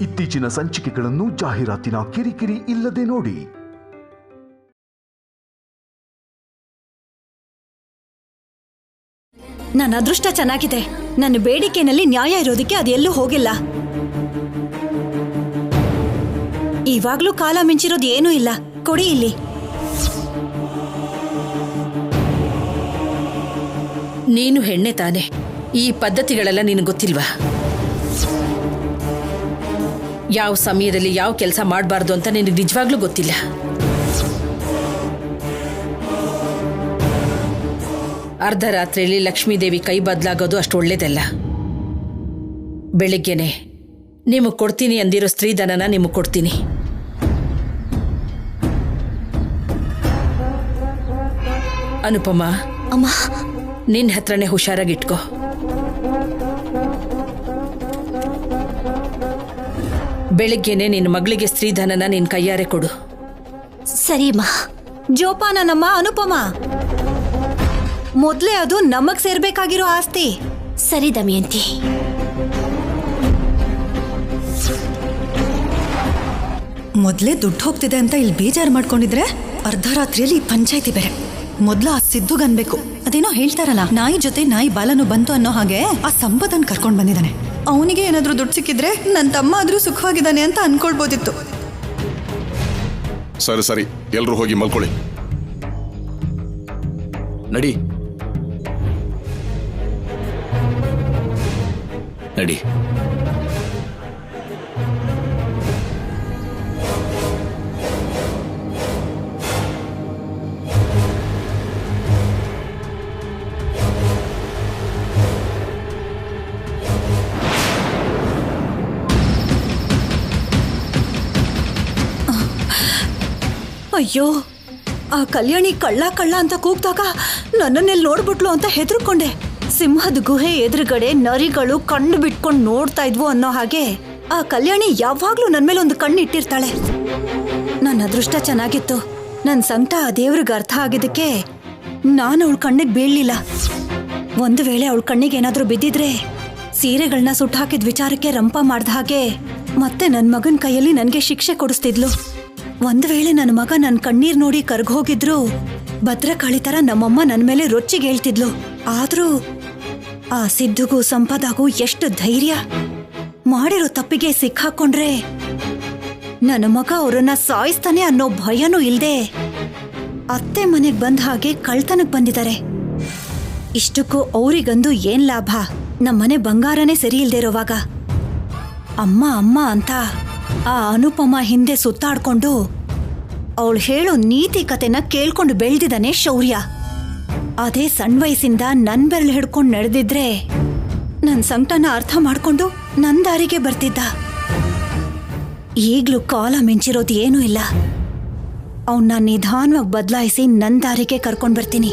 ಇತ್ತೀಚಿನ ಸಂಚಿಕೆಗಳನ್ನು ಜಾಹೀರಾತಿನ ಕಿರಿಕಿರಿ ಇಲ್ಲದೆ ನೋಡಿ. ನನ್ನ ಅದೃಷ್ಟ ಚೆನ್ನಾಗಿದೆ. ನನ್ನ ಬೇಡಿಕೆನಲ್ಲಿ ನ್ಯಾಯ ಇರೋದಕ್ಕೆ ಅದೆಲ್ಲೂ ಹೋಗಿಲ್ಲ. ಇವಾಗ್ಲೂ ಕಾಲ ಮಿಂಚಿರೋದು ಏನೂ ಇಲ್ಲ. ಕೊಡಿ ಇಲ್ಲಿ. ನೀನು ಹೆಣ್ಣೆ ತಾನೆ, ಈ ಪದ್ಧತಿಗಳೆಲ್ಲ ನಿನಗೆ ಗೊತ್ತಿಲ್ವಾ? ಯಾವ ಸಮಯದಲ್ಲಿ ಯಾವ ಕೆಲಸ ಮಾಡಬಾರ್ದು ಅಂತ ನಿನಗೆ ನಿಜವಾಗ್ಲೂ ಗೊತ್ತಿಲ್ಲ. ಅರ್ಧ ರಾತ್ರಿಯಲ್ಲಿ ಲಕ್ಷ್ಮೀದೇವಿ ಕೈ ಬದಲಾಗೋದು ಅಷ್ಟು ಒಳ್ಳೇದಲ್ಲ. ಬೆಳಿಗ್ಗೆನೆ ನಿಮಗೆ ಕೊಡ್ತೀನಿ ಅಂದಿರೋ ಸ್ತ್ರೀಧನನ ನಿಮಗೆ ಕೊಡ್ತೀನಿ. ಅನುಪಮ, ಅಮ್ಮ, ನಿನ್ನ ಹತ್ರನೇ ಹುಷಾರಾಗಿಟ್ಕೋ. ಬೆಳಿಗ್ಗೆನೆ ನಿನ್ನ ಮಗಳಿಗೆ ಸ್ತ್ರೀಧನನ ನಿನ್ನ ಕೈಯಾರೆ ಕೊಡು. ಸರಿಮ್ಮ. ಜೋಪಾನನಮ್ಮ ಅನುಪಮ. ಮೊದ್ಲೇ ಅದು ನಮಗ್ ಸೇರ್ಬೇಕಾಗಿರೋ ಆಸ್ತಿ. ಸರಿ ದಮಯಂತಿ. ಮೊದ್ಲೇ ದುಡ್ಡು ಹೋಗ್ತಿದೆ ಅಂತ ಇಲ್ಲಿ ಬೇಜಾರು ಮಾಡ್ಕೊಂಡಿದ್ರೆ ಅರ್ಧ ರಾತ್ರಿಯಲ್ಲಿ ಪಂಚಾಯ್ತಿ ಬೇರೆ. ಮೊದ್ಲು ಆ ಸಿದ್ದುಗನ್ಬೇಕು. ಅದೇನೋ ಹೇಳ್ತಾರಲ್ಲ, ನಾಯಿ ಜೊತೆ ನಾಯಿ ಬಾಲನು ಬಂತು ಅನ್ನೋ ಹಾಗೆ ಆ ಸಂಪದನ್ ಕರ್ಕೊಂಡ್ ಬಂದಿದ್ದಾನೆ. ಅವನಿಗೆ ಏನಾದ್ರೂ ದುಡ್ಡು ಸಿಕ್ಕಿದ್ರೆ ನನ್ನ ತಮ್ಮ ಆದ್ರೂ ಸುಖವಾಗಿದ್ದಾನೆ ಅಂತ ಅನ್ಕೊಳ್ಬೋದಿತ್ತು. ಸರಿ ಸರಿ, ಎಲ್ರು ಹೋಗಿ ಮಲ್ಕೊಳ್ಳಿ. ನಡಿ ನಡಿ. ಅಯ್ಯೋ, ಆ ಕಲ್ಯಾಣಿ ಕಳ್ಳ ಕಳ್ಳ ಅಂತ ಕೂಗ್ದಾಗ ನನ್ನನ್ನೆಲ್ಲಿ ನೋಡ್ಬಿಟ್ಲು ಅಂತ ಹೆದರ್ಕೊಂಡೆ. ಸಿಂಹದ ಗುಹೆ ಎದುರುಗಡೆ ನರಿಗಳು ಕಣ್ಣು ಬಿಟ್ಕೊಂಡು ನೋಡ್ತಾ ಇದ್ವು ಅನ್ನೋ ಹಾಗೆ ಆ ಕಲ್ಯಾಣಿ ಯಾವಾಗ್ಲೂ ನನ್ನ ಮೇಲೆ ಒಂದು ಕಣ್ಣು ಇಟ್ಟಿರ್ತಾಳೆ. ನನ್ನ ಅದೃಷ್ಟ ಚೆನ್ನಾಗಿತ್ತು. ನನ್ನ ಸಂಕಟ ಆ ದೇವ್ರಿಗೆ ಅರ್ಥ ಆಗಿದ್ದಕ್ಕೆ ನಾನು ಅವಳ ಕಣ್ಣಿಗೆ ಬೀಳಲಿಲ್ಲ. ಒಂದು ವೇಳೆ ಅವಳ ಕಣ್ಣಿಗೆ ಏನಾದ್ರೂ ಬಿದ್ದಿದ್ರೆ ಸೀರೆಗಳನ್ನ ಸುಟ್ಟು ಹಾಕಿದ ವಿಚಾರಕ್ಕೆ ರಂಪ ಮಾಡ್ದ ಹಾಗೆ ಮತ್ತೆ ನನ್ನ ಮಗನ ಕೈಯಲ್ಲಿ ನನಗೆ ಶಿಕ್ಷೆ ಕೊಡಿಸ್ತಿದ್ಲು. ಒಂದು ವೇಳೆ ನನ್ನ ಮಗ ನನ್ನ ಕಣ್ಣೀರ್ ನೋಡಿ ಕರ್ಗೋಗಿದ್ರು ಭದ್ರಕಾಳಿ ತರ ನಮ್ಮಮ್ಮ ನನ್ನ ಮೇಲೆ ರೊಚ್ಚಿಗೆ ಹೇಳ್ತಿದ್ಲು. ಆದ್ರೂ ಆ ಸಿದ್ದುಗೂ ಸಂಪದಾಗೂ ಎಷ್ಟು ಧೈರ್ಯ. ಮಾಡಿರೋ ತಪ್ಪಿಗೆ ಸಿಕ್ಕಾಕೊಂಡ್ರೆ ನನ್ನ ಮಗ ಅವರನ್ನ ಸಾಯಿಸ್ತಾನೆ ಅನ್ನೋ ಭಯನೂ ಇಲ್ದೆ ಅತ್ತೆ ಮನೆಗ್ ಬಂದ ಹಾಗೆ ಕಳ್ತನಕ್ ಬಂದಿದ್ದಾರೆ. ಇಷ್ಟಕ್ಕೂ ಅವರಿಗಂದು ಏನ್ ಲಾಭ? ನಮ್ಮನೆ ಬಂಗಾರನೇ ಸರಿ ಇಲ್ದೇ ಇರೋವಾಗ ಅಮ್ಮ ಅಮ್ಮ ಅಂತ ಆ ಅನುಪಮ ಹಿಂದೆ ಸುತ್ತಾಡ್ಕೊಂಡು ಅವಳು ಹೇಳೋ ನೀತಿ ಕತೆನ ಕೇಳ್ಕೊಂಡು ಬೆಳೆದಿದ್ದಾನೆ ಶೌರ್ಯ. ಅದೇ ಸಣ್ಣ ವಯಸ್ಸಿಂದ ನನ್ ಬೆರಳು ಹಿಡ್ಕೊಂಡು ನಡೆದಿದ್ರೆ ನನ್ನ ಸಂಕಟನ ಅರ್ಥ ಮಾಡ್ಕೊಂಡು ನನ್ನ ದಾರಿಗೆ ಬರ್ತಿದ್ದ. ಈಗ್ಲೂ ಕಾಲ ಮಿಂಚಿರೋದು ಏನೂ ಇಲ್ಲ. ಅವನ್ನ ನಿಧಾನವಾಗಿ ಬದಲಾಯಿಸಿ ನನ್ನ ದಾರಿಗೆ ಕರ್ಕೊಂಡು ಬರ್ತೀನಿ.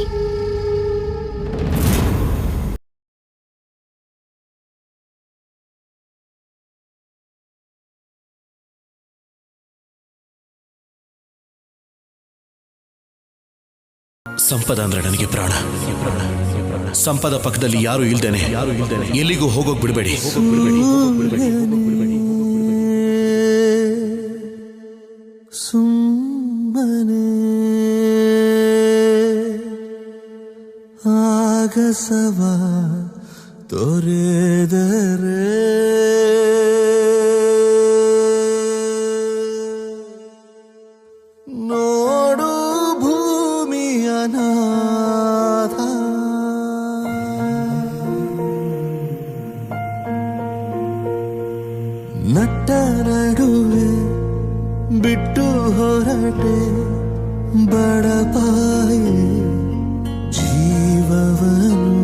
ಸಂಪದ ಅಂದ್ರೆ ನನಗೆ ಪ್ರಾಣ. ಸಂಪದ ಪಕ್ಕದಲ್ಲಿ ಯಾರು ಇಲ್ದೇನೆ ಎಲ್ಲಿಗೂ ಹೋಗೋಕ್ ಬಿಡಬೇಡಿ. ಸುಮ್ಮನೆ ಆಗಸವ ತೊರೆದರೆ ನೋಡು ಭೂಮಿಯ ನಾಥ. ನಟ್ಟ ನಡುವೆ ಬಿಟ್ಟು ಹೊರಟೆ ಬಡಪಾಯಿ ಜೀವವನು.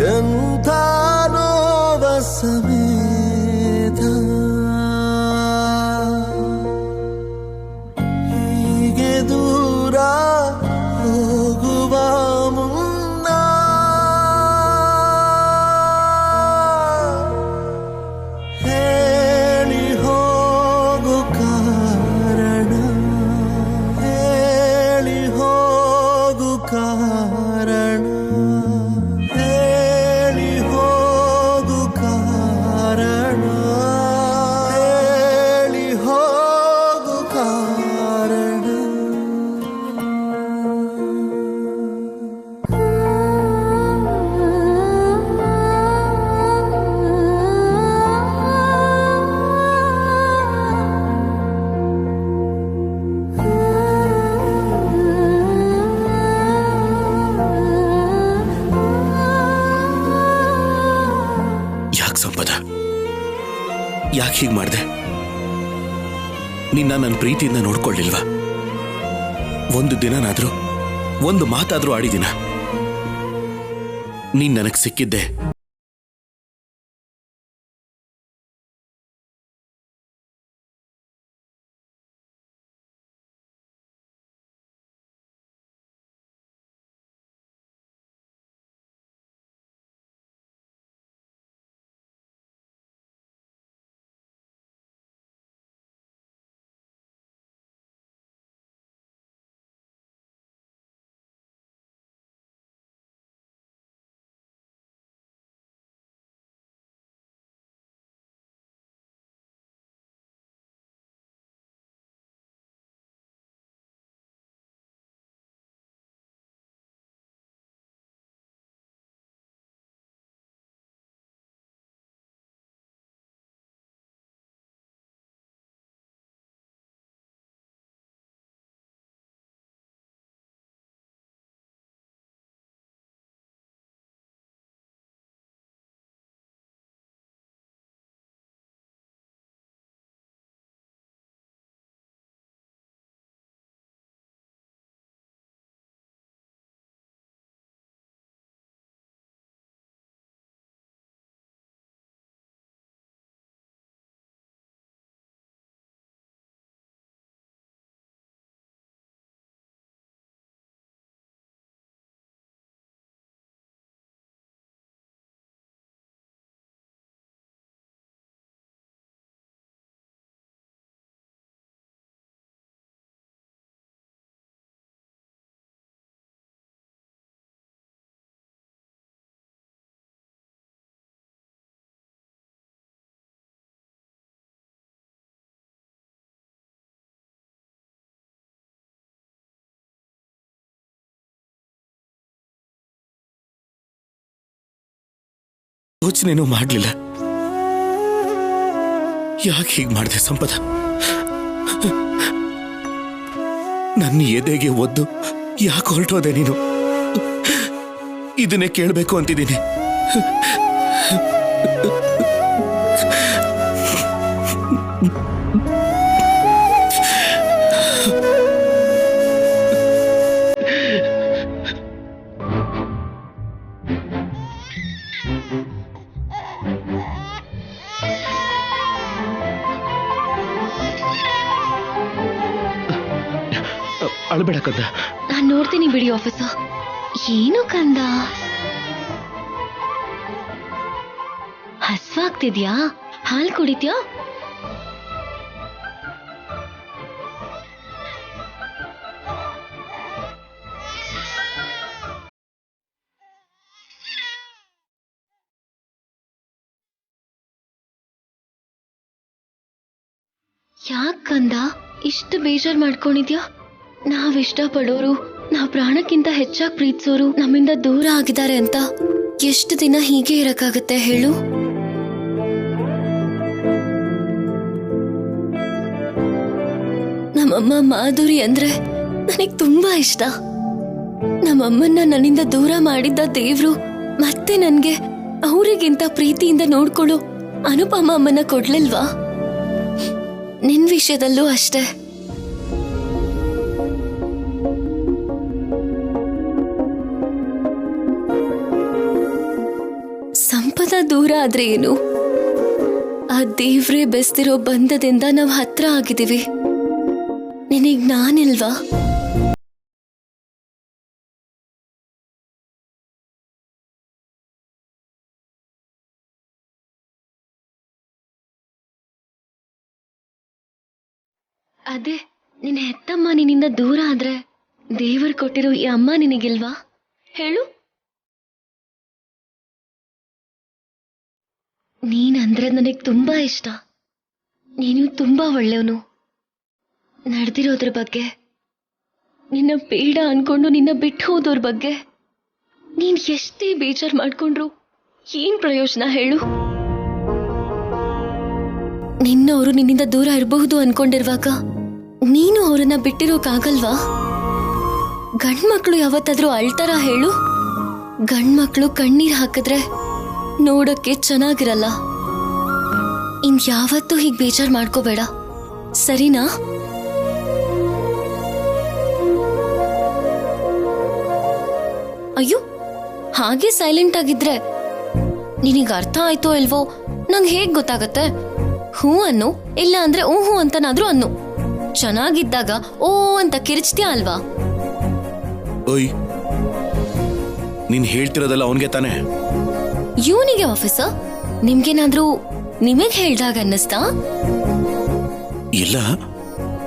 ಎಂಥ ನೋವ ಸಮೇತ ಹೀಗೆ ದೂರ ಹೋಗುವ ಮುನ್ನ ಹೇಳಿ ಹೋಗು ಕಾರಣ. ಸಂಪದ. ಯಾಕೆ ಹೀಗೆ ಮಾಡಿದೆ? ನಿನ್ನ ನನ್ನ ಪ್ರೀತಿಯಿಂದ ನೋಡ್ಕೊಳ್ಳಿಲ್ವಾ? ಒಂದು ದಿನನಾದ್ರೂ ಒಂದು ಮಾತಾದ್ರೂ ಆಡಿದಿನ? ನೀನ್ ನನಗೆ ಸಿಕ್ಕಿದ್ದೆ ಯೋಚನೆನೂ ಮಾಡಲಿಲ್ಲ. ಯಾಕೆ ಹೀಗೆ ಮಾಡಿದೆ ಸಂಪದ? ನನ್ನ ಎದೆಗೆ ಒದ್ದು ಯಾಕೆ ಹೊರಟೋದೆ ನೀನು? ಇದನ್ನೇ ಕೇಳಬೇಕು ಅಂತಿದ್ದೀನಿ. ಅಳಬೇಡ ಕಂದ. ನಾನ್ ನೋಡ್ತೀನಿ ಬಿಡಿ ಆಫೀಸರ್. ಏನು ಕಂದ, ಹಸ್ವಾಗ್ತಿದ್ಯಾ? ಹಾಲು ಕುಡಿತ್ಯಾ? ಯಾಕ್ ಕಂದ ಇಷ್ಟು ಬೇಜಾರ್ ಮಾಡ್ಕೊಂಡಿದ್ಯಾ? ನಾವ್ ಇಷ್ಟಪಡೋರು, ನಾವ್ ಪ್ರಾಣಕ್ಕಿಂತ ಹೆಚ್ಚಾಗಿ ಪ್ರೀತಿಸೋರು ನಮ್ಮಿಂದ ದೂರ ಆಗಿದ್ದಾರೆ ಅಂತ ಎಷ್ಟು ದಿನ ಹೀಗೆ ಇರಕ್ಕಾಗತ್ತೆ ಹೇಳು? ನಮ್ಮಮ್ಮ ಮಾಧುರಿ ಅಂದ್ರೆ ನನಗ್ ತುಂಬಾ ಇಷ್ಟ. ನಮ್ಮಮ್ಮನ್ನ ನನ್ನಿಂದ ದೂರ ಮಾಡಿದ್ದ ದೇವ್ರು ಮತ್ತೆ ನನ್ಗೆ ಅವರಿಗಿಂತ ಪ್ರೀತಿಯಿಂದ ನೋಡ್ಕೊಳ್ಳೋ ಅನುಪಮ ಅಮ್ಮನ ಕೊಡ್ಲಿಲ್ವಾ? ನಿನ್ ವಿಷಯದಲ್ಲೂ ಅಷ್ಟೇ. ಸಂಪದ ದೂರ ಆದ್ರೆ ಏನು, ಆ ದೇವ್ರೇ ಬೆಸ್ತಿರೋ ಬಂಧದಿಂದ ನಾವ್ ಹತ್ರ ಆಗಿದ್ದೀವಿ. ನಿನಗ್ ನಾನಿಲ್ವಾ? ಅದೇ ನಿನ್ನ ಹೆತ್ತಮ್ಮ ನಿನ್ನಿಂದ ದೂರ ಆದ್ರೆ ದೇವರು ಕೊಟ್ಟಿರೋ ಈ ಅಮ್ಮ ನಿನಗಿಲ್ವಾ ಹೇಳು? ನೀನಂದ್ರೆ ನನಗೆ ತುಂಬಾ ಇಷ್ಟ. ನೀನು ತುಂಬಾ ಒಳ್ಳೆಯವನು. ನಡೆದಿರೋದ್ರ ಬಗ್ಗೆ, ನಿನ್ನ ಬೇಡ ಅನ್ಕೊಂಡು ನಿನ್ನ ಬಿಟ್ಟು ಹೋದೋರ್ ಬಗ್ಗೆ ನೀನ್ ಎಷ್ಟೇ ಬೇಜಾರ್ ಮಾಡ್ಕೊಂಡ್ರು ಏನ್ ಪ್ರಯೋಜನ ಹೇಳು? ನಿನ್ನವರು ನಿನ್ನಿಂದ ದೂರ ಇರಬಹುದು ಅನ್ಕೊಂಡಿರುವಾಗ ನೀನು ಅವರನ್ನ ಬಿಟ್ಟಿರೋಕಾಗಲ್ವಾ? ಗಂಡ್ಮಕ್ಳು ಯಾವತ್ತಾದ್ರೂ ಅಳ್ತಾರ ಹೇಳು? ಗಂಡ್ಮಕ್ಳು ಕಣ್ಣೀರ್ ಹಾಕಿದ್ರೆ ನೋಡಕ್ಕೆ ಚೆನ್ನಾಗಿರಲ್ಲ. ಇನ್ಯಾವತ್ತೂ ಹೀಗೆ ಬೇಜಾರು ಮಾಡ್ಕೋಬೇಡ, ಸರಿನಾ? ಅಯ್ಯೋ, ಹಾಗೆ ಸೈಲೆಂಟ್ ಆಗಿದ್ರೆ ನಿನಗೆ ಅರ್ಥ ಆಯ್ತೋ ಇಲ್ವೋ ನಂಗೆ ಹೇಗ್ ಗೊತ್ತಾಗತ್ತೆ? ಹೂ ಅನ್ನು, ಇಲ್ಲ ಅಂದ್ರೆ ಹೂ ಅಂತನಾದ್ರೂ ಅನ್ನು. ಚೆನ್ನಾಗಿದ್ದಾಗ ಓ ಅಂತ ಕಿರಿಚ್ತೀಯ ಅಲ್ವಾ? ಓಯ್, ನೀನ್ ಹೇಳ್ತಿರೋದೆಲ್ಲ ಅವನ್ಗೆ ತಾನೆ? ಇವನಿಗೆ ಆಫೀಸರ್, ನಿಮ್ಗೇನಾದ್ರೂ ನಿಮಗ್ ಹೇಳ್ದಾಗ ಅನ್ನಿಸ್ತಾ? ಇಲ್ಲ,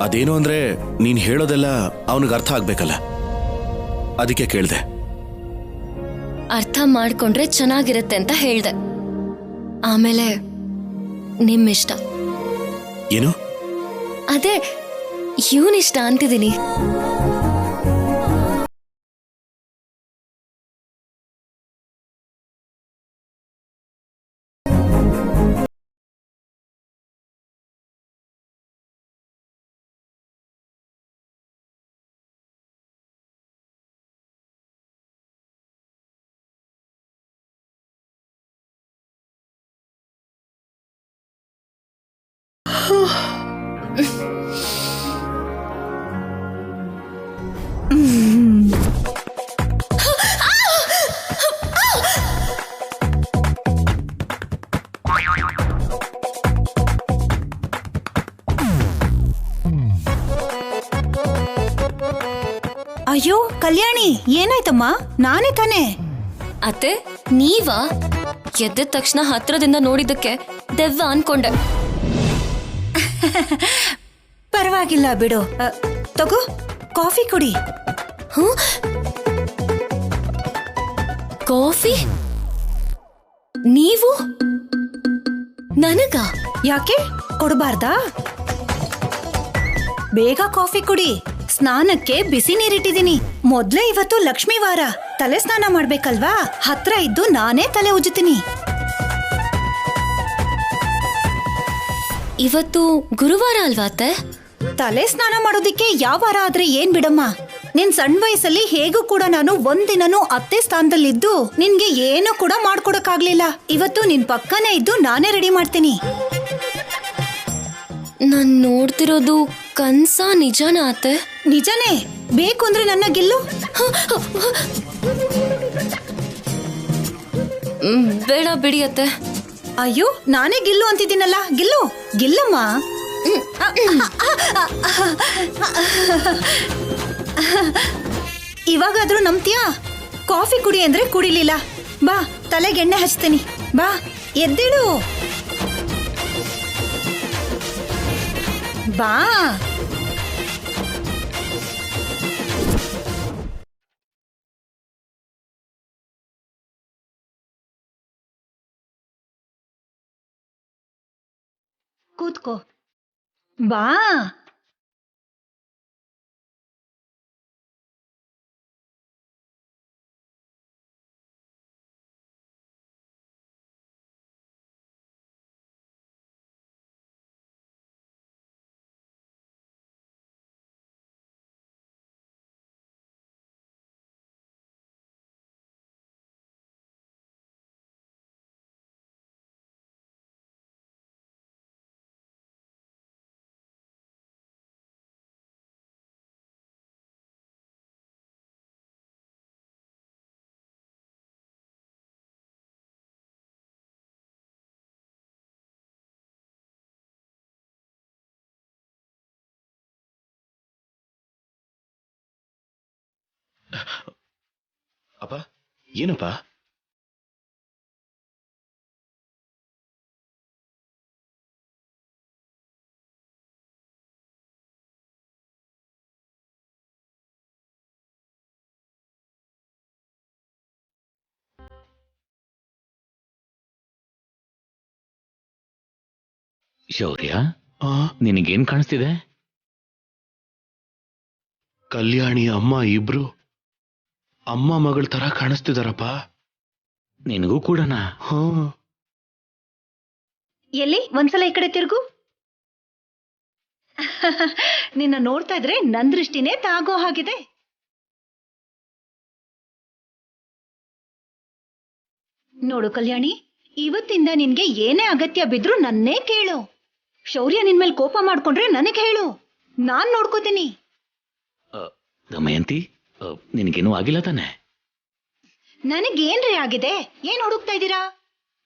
ಅದೇನು ಅಂದ್ರೆ ನೀನ್ ಹೇಳೋದೆಲ್ಲ ಅವನಿಗೆ ಅರ್ಥ ಆಗ್ಬೇಕಲ್ಲ, ಅದಕ್ಕೆ ಕೇಳ್ದೆ. ಅರ್ಥ ಮಾಡ್ಕೊಂಡ್ರೆ ಚೆನ್ನಾಗಿರುತ್ತೆ ಅಂತ ಹೇಳ್ದೆ. ಆಮೇಲೆ ನಿಮ್ಮಿಷ್ಟ. ಏನು? ಅದೇ ಇವನಿಷ್ಟ ಅಂತಿದ್ದೀನಿ. ಅಯ್ಯೋ ಕಲ್ಯಾಣಿ, ಏನಾಯ್ತಮ್ಮ? ನಾನೇ ತಾನೇ. ಅತ್ತೆ, ನೀವಾ? ಎದ್ದ ತಕ್ಷಣ ಹತ್ರದಿಂದ ನೋಡಿದ್ದಕ್ಕೆ ದೆವ್ವ ಅನ್ಕೊಂಡೆ. ಪರವಾಗಿಲ್ಲ ಬಿಡು. ತಗೋ, ಕಾಫಿ ಕುಡಿ. ಕಾಫಿ? ನೀವು ನನಗ? ಯಾಕೆ ಕೊಡಬಾರ್ದಾ? ಬೇಗ ಕಾಫಿ ಕುಡಿ. ಸ್ನಾನಕ್ಕೆ ಬಿಸಿ ನೀರಿಟ್ಟಿದ್ದೀನಿ. ಮೊದ್ಲೇ ಇವತ್ತು ಲಕ್ಷ್ಮೀ ವಾರ, ತಲೆ ಸ್ನಾನ ಮಾಡ್ಬೇಕಲ್ವಾ? ಹತ್ರ ಇದ್ದು ನಾನೇ ತಲೆ ಉಜ್ಜುತ್ತೀನಿ. ಇವತ್ತು ಗುರುವಾರ ಅಲ್ವಾ ಅತ್ತೆ? ತಲೆ ಸ್ನಾನ ಮಾಡೋದಿಕ್ಕೆ ಯಾವ ವಾರ ಆದ್ರೆ ಏನ್ ಬಿಡಮ್ಮ. ನಿನ್ ಸಣ್ಣ ವಯಸ್ಸಲ್ಲಿ ಹೇಗೂ ಕೂಡ ನಾನು ಒಂದಿನನೂ ಅತ್ತೆ ಸ್ಥಾನದಲ್ಲಿದ್ದು ನಿನ್ಗೆ ಏನು ಕೂಡ ಮಾಡ್ಕೊಡಕ್ಕಾಗ್ಲಿಲ್ಲ. ಇವತ್ತು ನಿನ್ ಪಕ್ಕನೇ ಇದ್ದು ನಾನೇ ರೆಡಿ ಮಾಡ್ತೀನಿ. ನಾನ್ ನೋಡ್ತಿರೋದು ಕನ್ಸ ನಿಜನಾ ಅತ್ತೆ? ನಿಜನೇ. ಬೇಕು ಅಂದ್ರೆ ನನ್ನ ಗೆಲ್ಲು. ಬೇಡ ಬಿಡಿ ಅತ್ತೆ. ಅಯ್ಯೋ, ನಾನೇ ಗೆಲ್ಲು ಅಂತಿದ್ದೀನಲ್ಲ, ಗೆಲ್ಲು ಗೆಲ್ಲಮ್ಮ. ಇವಾಗಾದ್ರೂ ನಂಬ್ತೀಯಾ? ಕಾಫಿ ಕುಡಿ ಅಂದ್ರೆ ಕುಡಿಲಿಲ್ಲ. ಬಾ, ತಲೆಗೆ ಎಣ್ಣೆ ಹಚ್ತೀನಿ. ಬಾ, ಎದ್ದೇಳು. ಬಾ. ಕೂತ್ಕೋ. ಬಾ. ಅಪ್ಪ, ಏನಪ್ಪ? ಶೌರ್ಯ, ನಿನಗೇನ್ ಕಾಣಿಸ್ತಿದೆ? ಕಲ್ಯಾಣಿ ಅಮ್ಮ ಇಬ್ರು ಅಮ್ಮ ಮಗಳ ತರ ಕಾಣಿಸ್ತಿದಾರಪ್ಪ. ನಿನಗೂ ಕೂಡನಾ? ಎಲ್ಲಿ? ಒಂದ್ಸಲ ಈ ಕಡೆ ತಿರುಗು. ನಿನ್ನ ನೋಡ್ತಾ ಇದ್ರೆ ನನ್ ದೃಷ್ಟಿನೇ ತಾಗೋ ಹಾಗಿದೆ. ನೋಡು ಕಲ್ಯಾಣಿ, ಇವತ್ತಿಂದ ನಿನ್ಗೆ ಏನೇ ಅಗತ್ಯ ಬಿದ್ರೂ ನನ್ನೇ ಕೇಳು. ಶೌರ್ಯ ನಿನ್ ಮೇಲೆ ಕೋಪ ಮಾಡ್ಕೊಂಡ್ರೆ ನನಗೆ ಹೇಳು, ನಾನ್ ನೋಡ್ಕೋತೀನಿ. ದಮಯಂತಿ, ನಿನಗೇನೂ ಆಗಿಲ್ಲ ತಾನೆ? ನನಗೇನ್ರಿ ಆಗಿದೆ? ಏನ್ ಹುಡುಕ್ತಾ ಇದ್ದೀರಾ?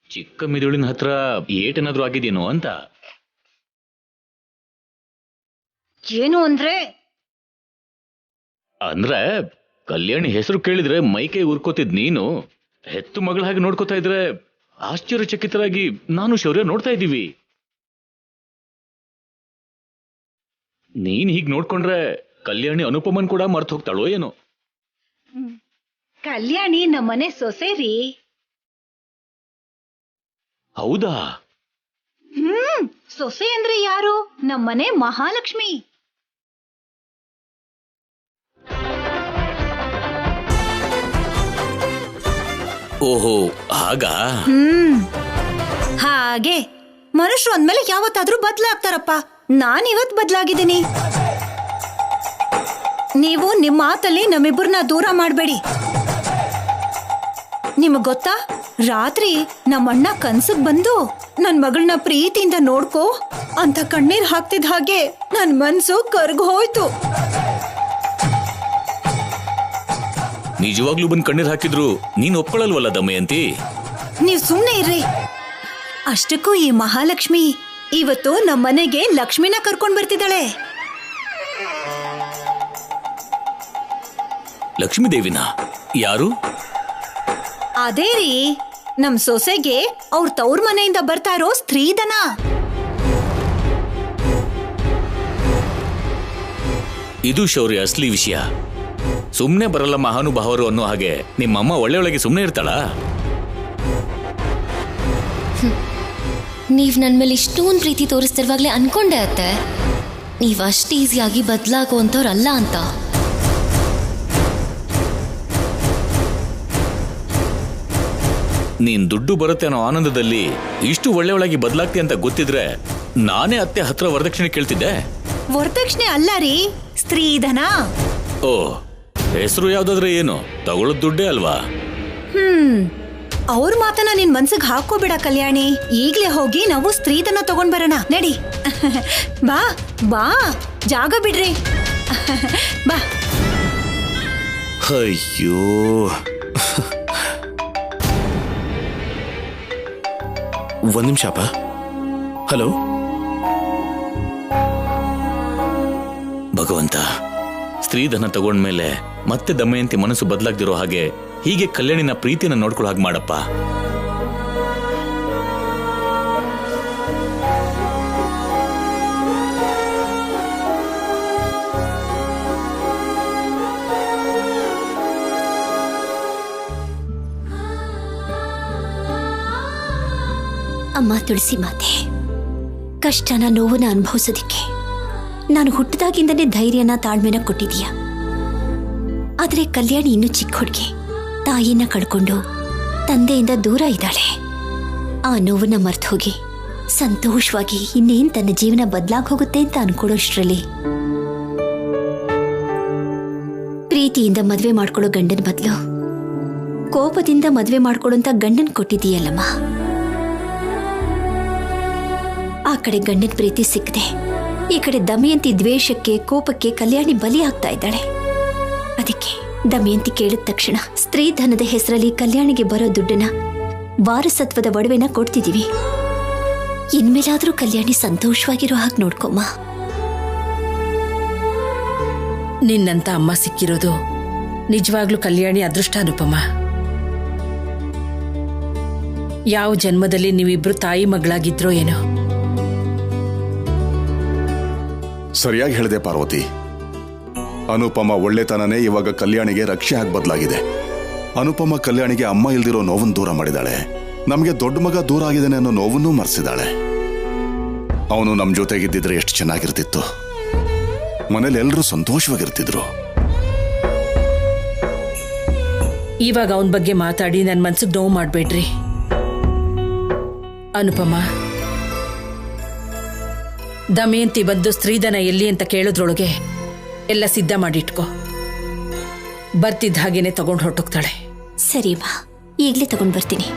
ಚಿಕ್ಕ ಮಿದುಳಿನ ಹತ್ರ ಏಟೇನಾದ್ರೂ ಆಗಿದೇನೋ ಅಂತ. ಏನು ಅಂದ್ರೆ ಕಲ್ಯಾಣಿ ಹೆಸರು ಕೇಳಿದ್ರೆ ಮೈಕೈ ಉರ್ಕೋತಿದ್ ನೀನು ಹೆತ್ತು ಮಗಳ ಹಾಗೆ ನೋಡ್ಕೋತಾ ಇದ್ರೆ ಆಶ್ಚರ್ಯಚಕಿತರಾಗಿ ನಾನು ಶೌರ್ಯ ನೋಡ್ತಾ ಇದ್ದೀವಿ. ನೀನ್ ಹೀಗ್ ನೋಡ್ಕೊಂಡ್ರೆ ಕಲ್ಯಾಣಿ ಅನುಪಮನ್ ಕೂಡ ಮರ್ತು ಹೋಗ್ತಾಳೋ ಏನೋ. ಕಲ್ಯಾಣಿ ನಮ್ಮನೆ ಸೊಸೆರಿ. ಹೌದಾ? ಸೊಸೆ ಅಂದ್ರೆ ಯಾರು? ನಮ್ಮನೆ ಮಹಾಲಕ್ಷ್ಮಿ. ಓಹೋ, ಹಾಗಾ? ಹಾಗೆ ಮನುಷ್ಯರು ಅಂದ್ಮೇಲೆ ಯಾವತ್ತಾದ್ರೂ ಬದಲಾಗ್ತಾರಪ್ಪ. ನಾನಿವತ್ ಬದಲಾಗಿದ್ದೀನಿ. ನೀವು ನಿಮ್ಮ ಮಾತಲ್ಲಿ ನಮ್ಮಿಬ್ಬರನ್ನ ದೂರ ಮಾಡಬೇಡಿ. ನಿಮಗ್ ಗೊತ್ತಾ, ರಾತ್ರಿ ನಮ್ಮಣ್ಣ ಕನ್ಸಕ್ ಬಂದು ನನ್ ಮಗಳನ್ನ ಪ್ರೀತಿಯಿಂದ ನೋಡ್ಕೋ ಅಂತ ಕಣ್ಣೀರ್ ಹಾಕ್ತಿದ್ ಹಾಗೆ ನನ್ ಮನ್ಸು ಕರ್ಗ್ ಹೋಯ್ತು. ನಿಜವಾಗ್ಲೂ ಬಂದ್ ಕಣ್ಣೀರ್ ಹಾಕಿದ್ರು ನೀನ್ ಒಪ್ಕೊಳ್ಳಲ್ವಲ್ಲ ದಮಯಂತಿ? ನೀವ್ ಸುಮ್ನೆ ಇರ್ರಿ. ಅಷ್ಟಕ್ಕೂ ಈ ಮಹಾಲಕ್ಷ್ಮಿ ಇವತ್ತು ನಮ್ಮನೆಗೆ ಲಕ್ಷ್ಮಿನ ಕರ್ಕೊಂಡ್ ಬರ್ತಿದ್ದಾಳೆ. ಲಕ್ಷ್ಮೀ ದೇವಿನ? ಯಾರು? ಅದೇ ರೀ, ನಮ್ ಸೊಸೆಗೆ ಅವ್ರ ತವ್ರ ಮನೆಯಿಂದ ಬರ್ತಾ ಇರೋ ಸ್ತ್ರೀಧನ. ಇದು ಶೌರ್ಯ ಅಸ್ಲಿ ವಿಷಯ. ಸುಮ್ನೆ ಬರಲ್ಲ ಮಹಾನುಭಾವರು ಅನ್ನೋ ಹಾಗೆ ನಿಮ್ಮಮ್ಮ ಒಳ್ಳೆಯೊಳಗೆ ಸುಮ್ನೆ ಇರ್ತಾಳ? ನೀವ್ ನನ್ ಮೇಲೆ ಇಷ್ಟೊಂದು ಪ್ರೀತಿ ತೋರಿಸ್ತಿರುವಾಗ್ಲೇ ಅನ್ಕೊಂಡೆ ಅತ್ತೆ, ನೀವ್ ಅಷ್ಟು ಈಸಿಯಾಗಿ ಬದಲಾಗುವಂತವ್ರಲ್ಲ ಅಂತ. ನೀನ್ ದುಡ್ಡು ಬರುತ್ತೆ ಅನ್ನೋ ಆನಂದದಲ್ಲಿ ಇಷ್ಟು ಒಳ್ಳೆಯೊಳಗೆ ಬದಲಾಗ್ತಿ ಅಂತ ಗೊತ್ತಿದ್ರೆ ನಾನೇ ಅತ್ತೆ ಹತ್ರ ವರದಕ್ಷಿಣೆ ಕೇಳ್ತಿದ್ದೆ. ವರದಕ್ಷಿಣೆ ಅಲ್ಲ ರೀ, ಸ್ತ್ರೀಧನ. ಓ, ಹೆಸರು ಯಾವ್ದಾದ್ರೆ ಏನು, ತಗೊಳ್ಳೋದ್ ದುಡ್ಡೇ ಅಲ್ವಾ? ಅವ್ರ ಮಾತನ್ನ ನಿನ್ ಮನ್ಸಿಗೆ ಹಾಕೋಬೇಡ ಕಲ್ಯಾಣಿ. ಈಗ್ಲೇ ಹೋಗಿ ನಾವು ಸ್ತ್ರೀಧನ ತಗೊಂಡ್ ಬರೋಣ, ನಡಿ. ಬಾ ಬಾ, ಜಾಗ ಬಿಡ್ರಿ. ಬಾ. ಅಯ್ಯೋ, ಒಂದ್ ನಿಮಿಷ ಅಪ್ಪ. ಹಲೋ ಭಗವಂತ, ಸ್ತ್ರೀಧನ ತಗೊಂಡ್ಮೇಲೆ ಮತ್ತೆ ದಮಯಂತಿ ಮನಸ್ಸು ಬದಲಾಗ್ದಿರೋ ಹಾಗೆ ಹೀಗೆ ಕಲ್ಯಾಣಿನ ಪ್ರೀತಿನ ನೋಡ್ಕೊಳ್ಳೋ ಹಾಗೆ ಮಾಡಪ್ಪ. ಅಮ್ಮ ತುಳಸಿ ಮಾತೆ, ಕಷ್ಟನ ನೋವನ್ನ ಅನುಭವಿಸೋದಿಕ್ಕೆ ನಾನು ಹುಟ್ಟಿದಾಗಿಂದನೇ ಧೈರ್ಯನ ತಾಳ್ಮೆನ ಕೊಟ್ಟಿದೀಯ. ಆದ್ರೆ ಕಲ್ಯಾಣಿ ಇನ್ನೂ ಚಿಕ್ಕ ಹುಡುಗಿ, ತಾಯಿನ ಕಳ್ಕೊಂಡು ತಂದೆಯಿಂದ ದೂರ ಇದ್ದಾಳೆ. ಆ ನೋವನ್ನ ಮರ್ತು ಹೋಗಿ ಸಂತೋಷವಾಗಿ ಇನ್ನೇನ್ ತನ್ನ ಜೀವನ ಬದಲಾಗಿ ಹೋಗುತ್ತೆ ಅಂತ ಅನ್ಕೊಳ್ಳೋಷ್ಟ್ರಲ್ಲಿ ಪ್ರೀತಿಯಿಂದ ಮದ್ವೆ ಮಾಡ್ಕೊಳ್ಳೋ ಗಂಡನ ಬದಲು ಕೋಪದಿಂದ ಮದ್ವೆ ಮಾಡ್ಕೊಳ್ಳೋಂತ ಗಂಡನ್ ಕೊಟ್ಟಿದೀಯಲ್ಲಮ್ಮ. ಆ ಕಡೆ ಗಂಡನ ಪ್ರೀತಿ ಸಿಕ್ಕದೆ ಈ ಕಡೆ ದಮಯಂತಿ ದ್ವೇಷಕ್ಕೆ ಕೋಪಕ್ಕೆ ಕಲ್ಯಾಣಿ ಬಲಿ ಆಗ್ತಾ ಇದ್ದಾಳೆ. ಅದಕ್ಕೆ ದಮಯಂತಿ ಕೇಳಿದ ತಕ್ಷಣ ಸ್ತ್ರೀಧನದ ಹೆಸರಲ್ಲಿ ಕಲ್ಯಾಣಿಗೆ ಬರೋ ದುಡ್ಡನ್ನ ವಾರಸತ್ವದ ಒಡವೆನ ಕೊಡ್ತಿದೀವಿ. ಇನ್ಮೇಲಾದ್ರೂ ಕಲ್ಯಾಣಿ ಸಂತೋಷವಾಗಿರೋ ಹಾಗೆ ನೋಡ್ಕೊಮ್ಮ. ನಿನ್ನಂತ ಅಮ್ಮ ಸಿಕ್ಕಿರೋದು ನಿಜವಾಗ್ಲೂ ಕಲ್ಯಾಣಿ ಅದೃಷ್ಟ ಅನುಪಮ. ಯಾವ ಜನ್ಮದಲ್ಲಿ ನೀವಿಬ್ರು ತಾಯಿ ಮಗಳಾಗಿದ್ರೋ ಏನೋ. ಸರಿಯಾಗಿ ಹೇಳಿದೆ ಪಾರ್ವತಿ. ಅನುಪಮ ಒಳ್ಳೆತನನೇ ಇವಾಗ ಕಲ್ಯಾಣಿಗೆ ರಕ್ಷೆ ಆಗಿ ಬದಲಾಗಿದೆ. ಅನುಪಮ ಕಲ್ಯಾಣಿಗೆ ಅಮ್ಮ ಇಲ್ದಿರೋ ನೋವನ್ನು ದೂರ ಮಾಡಿದಾಳೆ. ನಮಗೆ ದೊಡ್ಡ ಮಗ ದೂರ ಆಗಿದ್ದಾನೆ ಅನ್ನೋ ನೋವನ್ನೂ ಮರೆಸಿದಾಳೆ. ಅವನು ನಮ್ಮ ಜೊತೆಗಿದ್ದಿದ್ರೆ ಎಷ್ಟು ಚೆನ್ನಾಗಿರ್ತಿತ್ತು. ಮನೇಲಿ ಎಲ್ಲರೂ ಸಂತೋಷವಾಗಿರ್ತಿದ್ರು. ಇವಾಗ ಅವನ ಬಗ್ಗೆ ಮಾತಾಡಿ ನನ್ನ ಮನ್ಸಿಗೆ ನೋವು ಮಾಡಬೇಡ್ರಿ. ಅನುಪಮ, ದಮಯಂತಿ ಬಂದು ಸ್ತ್ರೀಧನ ಎಲ್ಲಿ ಅಂತ ಕೇಳೋದ್ರೊಳಗೆ ಎಲ್ಲ ಸಿದ್ಧ ಮಾಡಿಟ್ಕೋ. ಬರ್ತಿದ್ದ ಹಾಗೇನೆ ತಗೊಂಡು ಹೊರಟೋಗ್ತಾಳೆ. ಸರಿ ಬಾ, ಈಗಲೇ ತಗೊಂಡು ಬರ್ತೀನಿ.